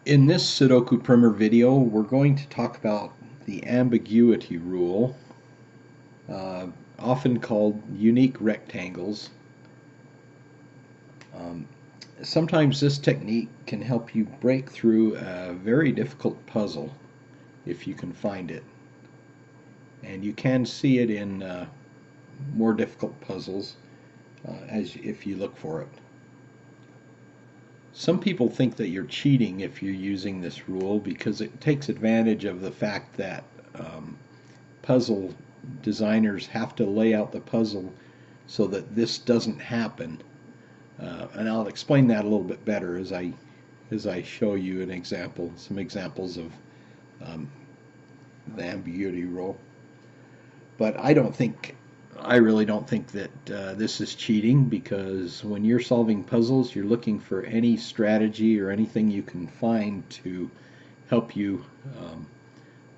In this Sudoku Primer video, we're going to talk about the ambiguity rule, often called unique rectangles. Sometimes this technique can help you break through a very difficult puzzle if you can find it. And you can see it in more difficult puzzles if you look for it. Some people think that you're cheating if you're using this rule because it takes advantage of the fact that puzzle designers have to lay out the puzzle so that this doesn't happen. And I'll explain that a little bit better as I show you some examples of the ambiguity rule. But I really don't think that this is cheating, because when you're solving puzzles, you're looking for any strategy or anything you can find to help you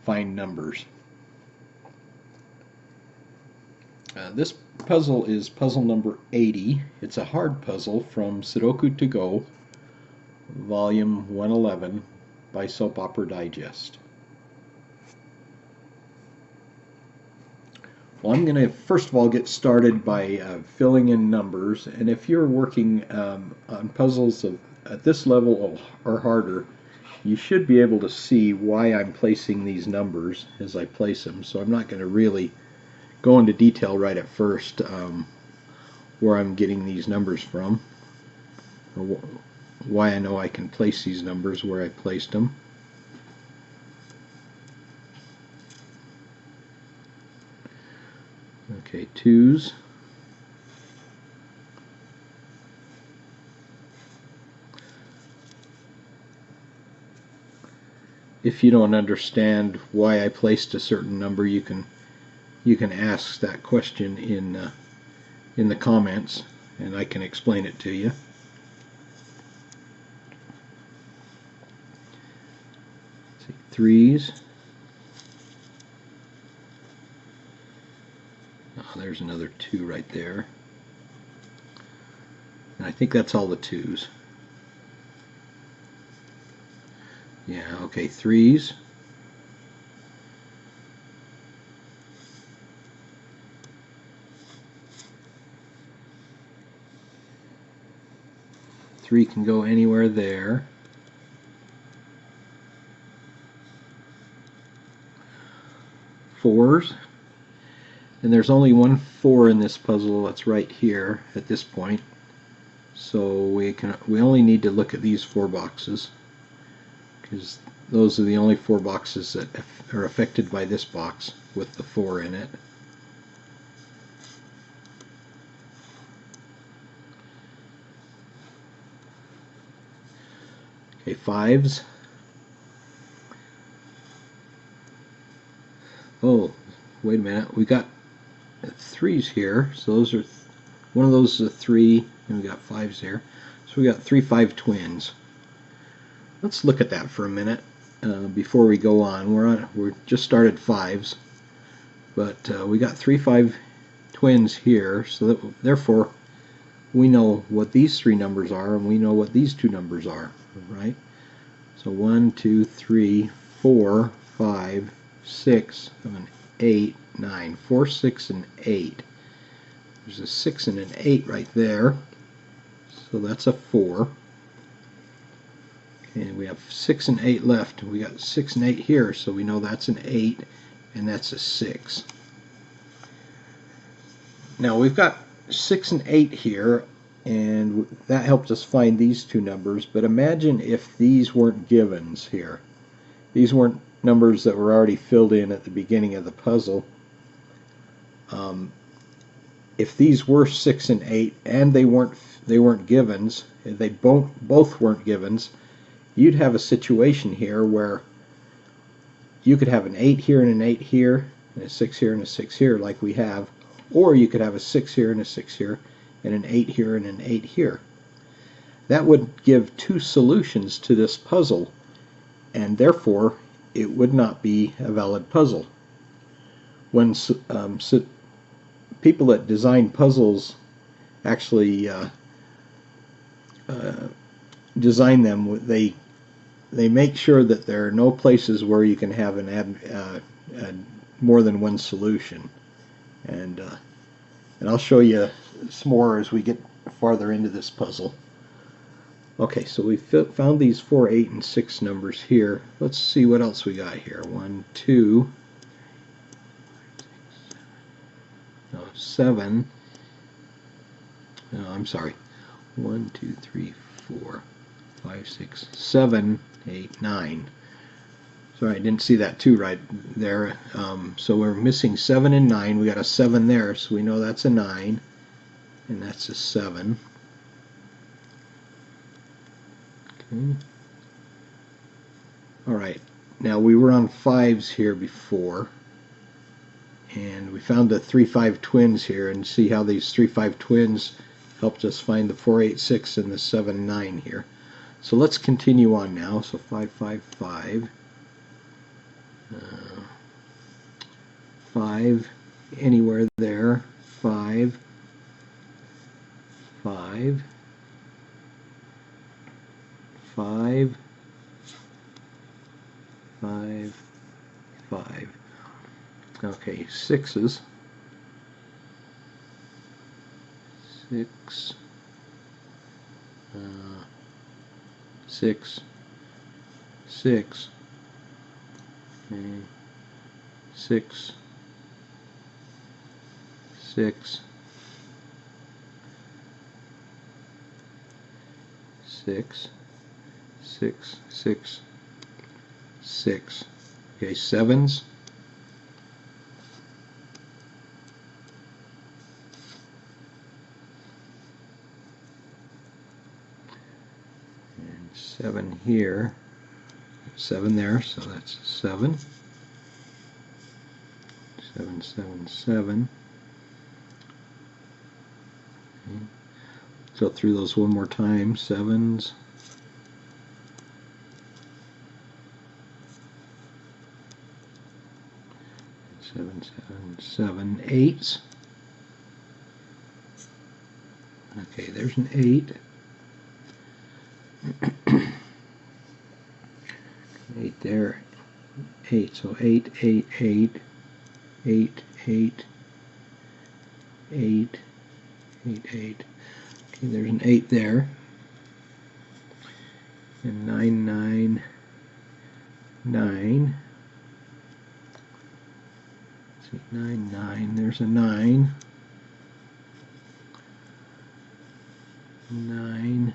find numbers. This puzzle is puzzle number 80. It's a hard puzzle from Sudoku To Go, volume 111 by Soap Opera Digest. Well, I'm going to first of all get started by filling in numbers, and if you're working on puzzles at this level or harder, you should be able to see why I'm placing these numbers as I place them. So I'm not going to really go into detail right at first where I'm getting these numbers from, or why I know I can place these numbers where I placed them. Okay, twos. If you don't understand why I placed a certain number, you can ask that question in the comments, and I can explain it to you. Let's see, threes. Oh, there's another 2 right there. And I think that's all the 2s. Yeah, okay, 3s. Three can go anywhere there. Fours. And there's only one 4 in this puzzle. That's right here at this point. So we only need to look at these 4 boxes, because those are the only 4 boxes that are affected by this box with the 4 in it. Okay, 5s. Oh, wait a minute. We got 3s here, so those are one of those is a 3, and we got 5s here. So we got 3 5 twins. Let's look at that for a minute before we go on. We're just started 5s, but we got 3 5 twins here, so that therefore we know what these 3 numbers are, and we know what these 2 numbers are, right? So 1 2 3 4 5 6 7 8 9. 4 6 and 8. There's a 6 and an 8 right there, so that's a 4. And we have 6 and 8 left. We got 6 and 8 here, so we know that's an 8 and that's a 6. Now we've got 6 and 8 here, and that helped us find these 2 numbers, but imagine if these weren't givens here. These weren't numbers that were already filled in at the beginning of the puzzle. If these were 6 and 8 and they weren't givens, they both weren't givens, you'd have a situation here where you could have an 8 here and an 8 here, and a 6 here and a 6 here like we have, or you could have a 6 here and a 6 here, and an 8 here and an 8 here. That would give 2 solutions to this puzzle, and therefore it would not be a valid puzzle. When people that design puzzles actually design them, they they make sure that there are no places where you can have more than one solution. And I'll show you some more as we get farther into this puzzle. Okay, so we found these 4, 8, and 6 numbers here. Let's see what else we got here. 1, 2, 7. No, I'm sorry. 1, 2, 3, 4, 5, 6, 7, 8, 9. Sorry, I didn't see that 2 right there. So we're missing 7 and 9. We got a 7 there, so we know that's a 9, and that's a 7. Okay. All right. Now we were on 5s here before, and we found the 3, 5 twins here, and see how these 3, 5 twins helped us find the 4, 8, 6 and the 7, 9 here. So let's continue on now. So 5, 5, 5. 5 anywhere there. 5, 5, 5, 5, 5. Okay, 6s. 6, 6, 6. Okay. 6, 6, 6, 6, 6, 6. Okay, 7s. And 7 here. 7 there, so that's 7. 7, 7, 7. Okay. Go through those one more time. 7s. 7, 7, 7. 8s. Okay, there's an 8. 8 there. 8. So 8, 8, 8. 8, 8, 8, 8, 8. Okay, there's an 8 there. And 9, 9, 9. Let's see, 9, 9. There's a 9. 9,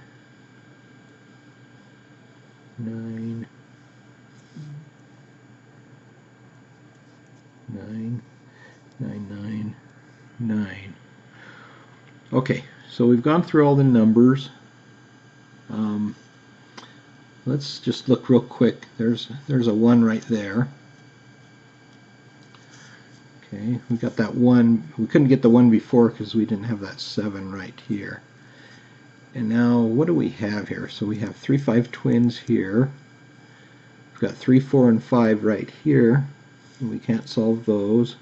9. 9, 9, 9, 9. Okay, so we've gone through all the numbers. Let's just look real quick. There's a 1 right there. Okay, we got that 1. We couldn't get the 1 before because we didn't have that 7 right here. And now what do we have here? So we have 3, 5 twins here. We've got 3, 4, and 5 right here. And we can't solve those.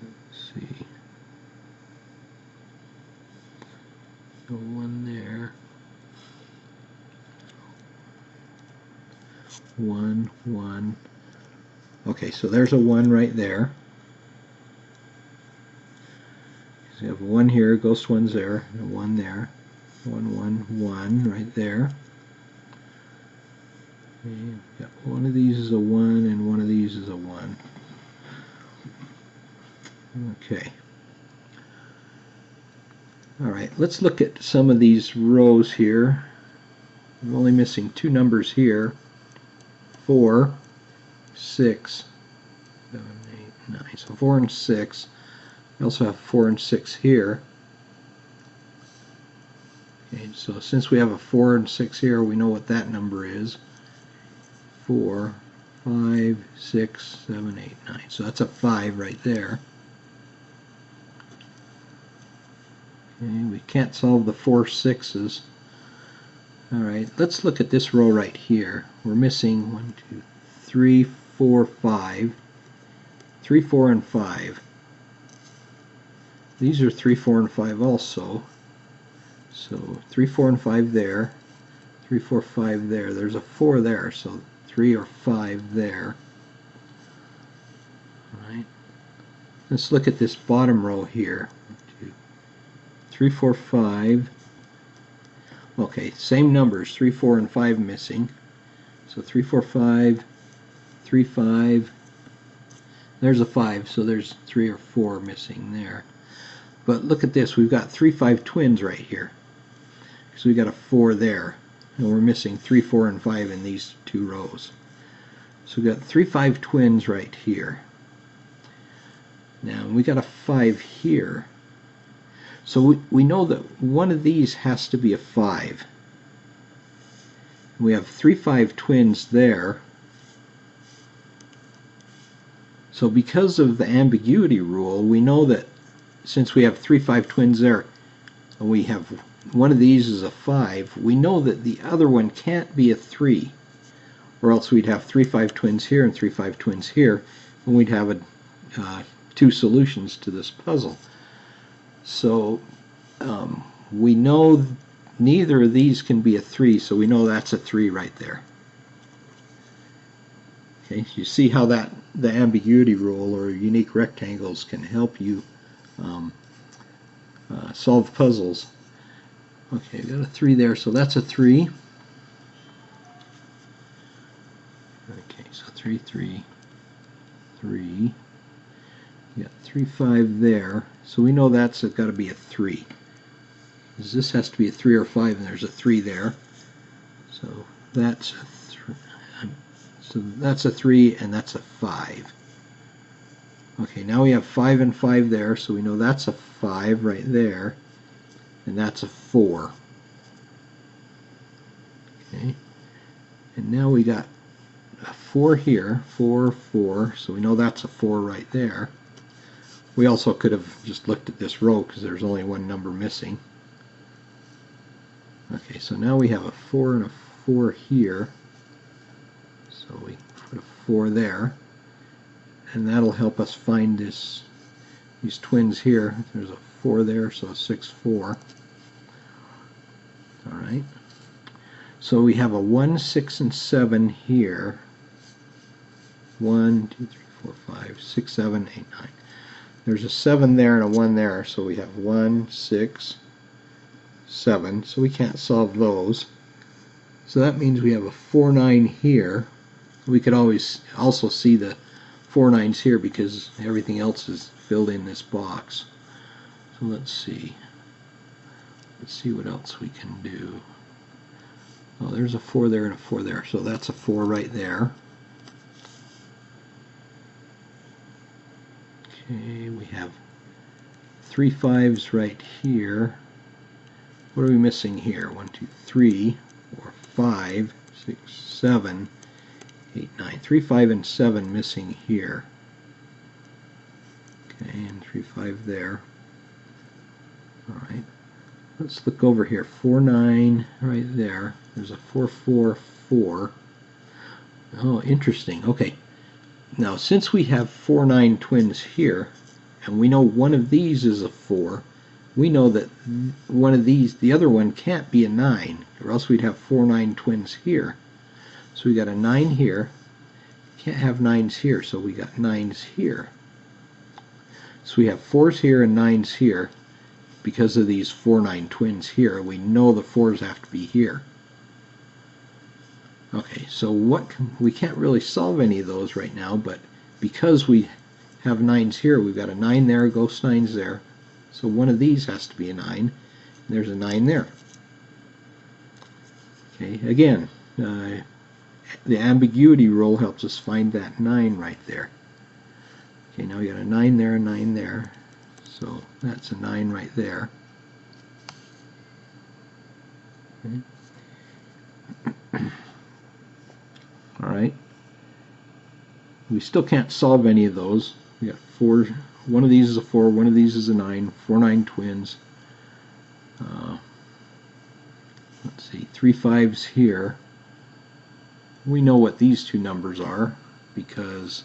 Let's see. No 1 there. 1, 1. Okay, so there's a 1 right there. So you have 1 here, ghost 1's there, and a 1 there. 1, 1, 1 right there. Okay, got one of these is a 1 and one of these is a 1. Okay. Alright, let's look at some of these rows here. I'm only missing 2 numbers here. 4, 6, 7, 8, 9. So 4 and 6. I also have 4 and 6 here. Okay, so since we have a 4 and 6 here, we know what that number is. 4, 5, 6, 7, 8, 9. So that's a 5 right there. Okay, we can't solve the 4 6s. Alright, let's look at this row right here. We're missing 1, 2, 3, 4, 5. 3, 4, and 5. These are 3, 4, and 5 also. So 3, 4, and 5 there. 3, 4, 5 there. There's a 4 there, so 3 or 5 there. All right. Let's look at this bottom row here. 3, 4, 5. Okay, same numbers, 3, 4, and 5 missing. So 3, 4, 5, 3, 5. There's a 5, so there's 3 or 4 missing there. But look at this, we've got 3, 5 twins right here. So we got a 4 there. And we're missing 3, 4, and 5 in these two rows. So we've got 3, 5 twins right here. Now we got a 5 here. So we know that one of these has to be a 5. We have 3, 5 twins there. So because of the ambiguity rule, we know that since we have 3, 5 twins there, and we have one of these is a 5, we know that the other one can't be a 3. Or else we'd have 3, 5 twins here and 3, 5 twins here, and we'd have two solutions to this puzzle. So we know neither of these can be a 3, so we know that's a 3 right there. Okay, you see how the ambiguity rule or unique rectangles can help you solve puzzles. Okay, got a 3 there, so that's a 3. Okay, so 3, 3, 3. You got 3, 5 there, so we know that's got to be a 3. Because this has to be a 3 or 5, and there's a 3 there. So that's a 3. So that's a 3, and that's a 5. Okay, now we have 5 and 5 there, so we know that's a 5 right there, and that's a 4. Okay, and now we got a 4 here, 4, 4, so we know that's a 4 right there. We also could have just looked at this row because there's only one number missing. Okay, so now we have a 4 and a 4 here. So we put a 4 there. And that'll help us find these twins here. There's a 4 there, so 6, 4. Alright. So we have a 1, 6, and 7 here. 1, 2, 3, 4, 5, 6, 7, 8, 9. There's a 7 there and a 1 there, so we have 1, 6, 7. So we can't solve those. So that means we have a 4, 9 here. We could always also see the 4 9s here because everything else is filled in this box. So let's see. Let's see what else we can do. Oh, there's a 4 there and a 4 there, so that's a 4 right there. Okay, we have 3 5s right here. What are we missing here? 1, 2, 3, 4, 5, 6, 7, 8, 9. 3, 5, and 7 missing here. Okay, and 3, 5 there. Alright, let's look over here. 4, 9 right there. There's a 4, 4, 4. Oh, interesting. Okay, now since we have 4, 9 twins here, and we know one of these is a 4, we know that one of these, the other one, can't be a 9, or else we'd have 4, 9 twins here. So we got a 9 here. Can't have 9s here, so we got 9s here. So we have 4s here and 9s here. Because of these 4, 9 twins here, we know the 4s have to be here. Okay, so we can't really solve any of those right now, but because we have 9s here, we've got a 9 there, ghost 9's there. So one of these has to be a 9. And there's a 9 there. Okay, again, the ambiguity rule helps us find that 9 right there. Okay, now we got a 9 there, a 9 there. So that's a 9 right there. Okay. Alright. We still can't solve any of those. We got 4. One of these is a 4, one of these is a 9. 4, 9 twins. Let's see, 3 5s here. We know what these two numbers are because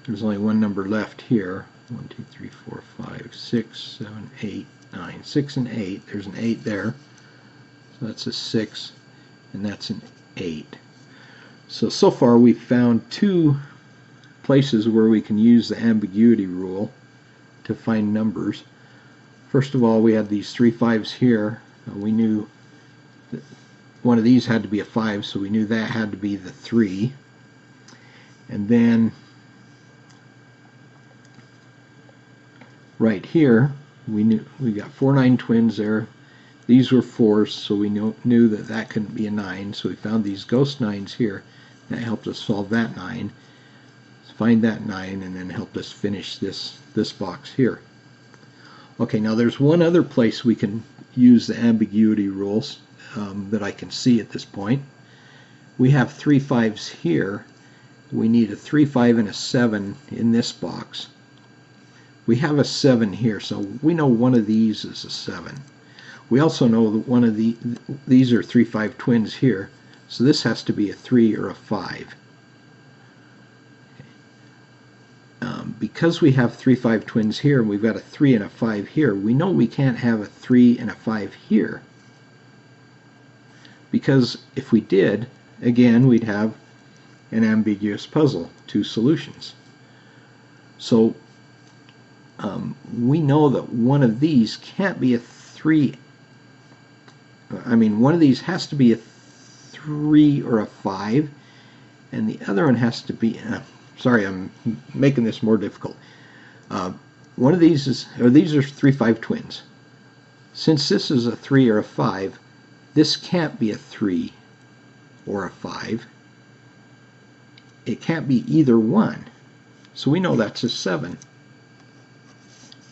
there's only one number left here. 1, 2, 3, 4, 5, 6, 7, 8, 9. 6 and 8. There's an 8 there. So that's a 6, and that's an 8. So far we've found 2 places where we can use the ambiguity rule to find numbers. First of all, we had these 3 5s here. We knew that one of these had to be a 5, so we knew that had to be the 3. And then right here, we got 4 9 twins there. These were 4s, so we knew that that couldn't be a 9. So we found these ghost 9s here. That helped us solve that 9. Find that 9, and then helped us finish this box here. Okay, now there's one other place we can use the ambiguity rules that I can see at this point. We have 3 5s here. We need a 3 5 and a 7 in this box. We have a 7 here, so we know one of these is a 7. We also know that one of these are 3 5 twins here, so this has to be a 3 or a 5. Because we have 3 5 twins here and we've got a 3 and a 5 here, we know we can't have a 3 and a 5 here. Because if we did, again, we'd have an ambiguous puzzle, 2 solutions. So we know that one of these can't be a 3. I mean, one of these has to be a 3 or a 5, and the other one has to be sorry, I'm making this more difficult. One of these these are 3 5 twins. Since this is a 3 or a 5, this can't be a 3 or a 5. It can't be either one. So we know that's a 7.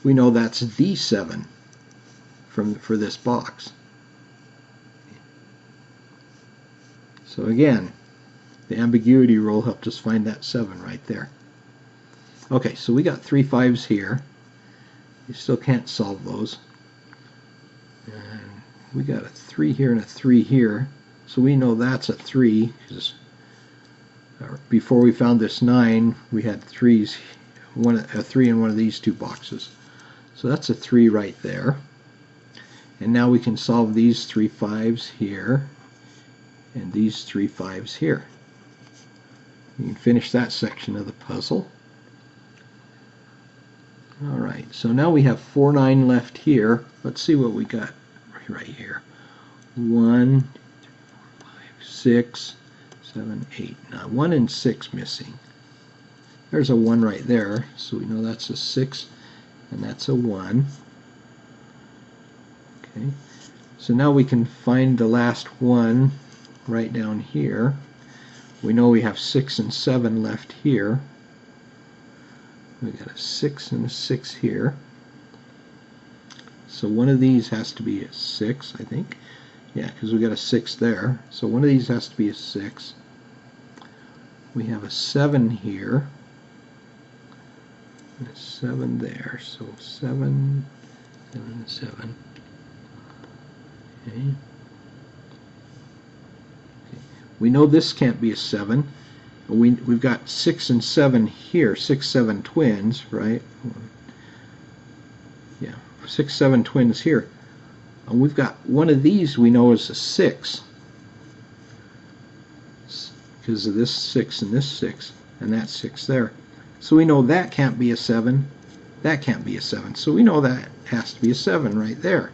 We know that's the 7 for this box. So again, the ambiguity rule helped us find that 7 right there. Okay, so we got 3 5s here. You still can't solve those. And we got a 3 here and a 3 here. So we know that's a 3, because before we found this 9, we had 3s, a 3 in one of these 2 boxes. So that's a 3 right there. And now we can solve these 3 5s here and these 3 5s here. You can finish that section of the puzzle. Alright, so now we have 4 9 left here. Let's see what we got right here. 1, 2, 3, 4, 5, 6, 7, 8. Now 1 and 6 missing. There's a 1 right there, so we know that's a 6 and that's a 1. Okay, so now we can find the last one right down here. We know we have 6 and 7 left here. We got a 6 and a 6 here. So one of these has to be a 6, I think. Yeah, because we got a 6 there. So one of these has to be a 6. We have a 7 here. And a 7 there. So 7, 7, 7. Okay. We know this can't be a 7. We've got 6 and 7 here, 6 7 twins, right? Yeah, 6 7 twins here. And we've got one of these we know is a 6 because of this 6 and this 6 and that 6 there. So we know that can't be a 7. That can't be a 7. So we know that has to be a 7 right there.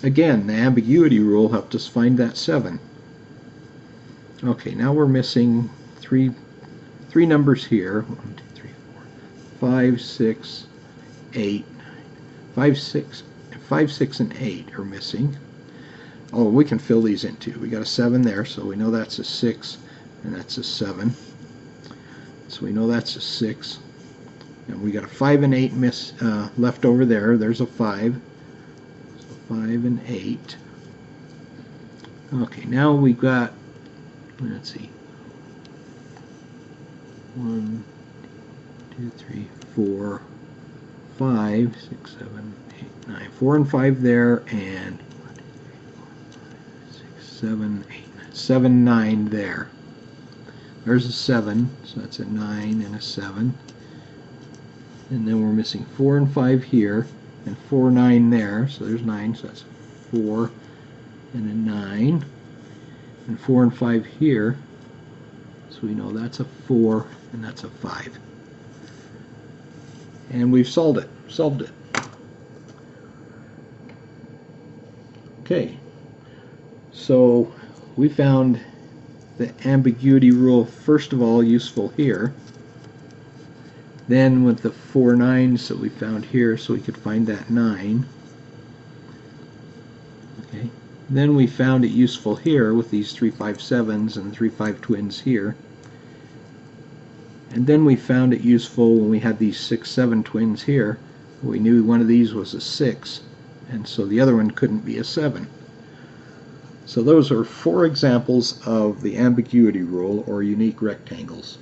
Again, the ambiguity rule helped us find that 7. Okay, now we're missing three numbers here. 1, 2, 3, 4, 5, 6, 8, 5, 6, and 8 are missing. Oh, we can fill these in too. We got a 7 there, so we know that's a 6, and that's a 7. So we know that's a 6. And we got a 5 and 8 left over there. There's a 5. So 5 and 8. Okay, now we've got, let's see, 1, 2, 3, 4, 5, 6, 7, 8, 9. 4 and 5 there, and 1, 2, 3, 4, 5, 6, 7, 8, 9. 7, 9 there. There's a 7, so that's a 9 and a 7. And then we're missing 4 and 5 here, and 4, 9 there, so there's 9, so that's 4 and a 9, and 4 and 5 here, so we know that's a 4 and that's a 5. And we've solved it. Okay, so we found the ambiguity rule, first of all, useful here. Then with the 4 9s that we found here, so we could find that 9. Okay. Then we found it useful here with these 3 5 7s and 3 5 twins here. And then we found it useful when we had these 6 7 twins here. We knew one of these was a 6, and so the other one couldn't be a 7. So those are 4 examples of the ambiguity rule, or unique rectangles.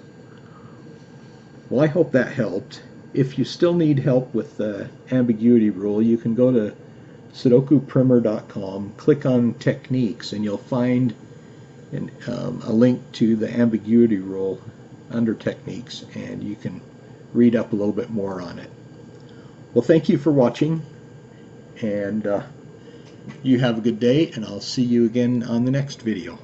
Well, I hope that helped. If you still need help with the ambiguity rule, you can go to sudokuprimer.com, click on techniques, and you'll find a link to the ambiguity rule under techniques, and you can read up a little bit more on it. Well, thank you for watching, and you have a good day, and I'll see you again on the next video.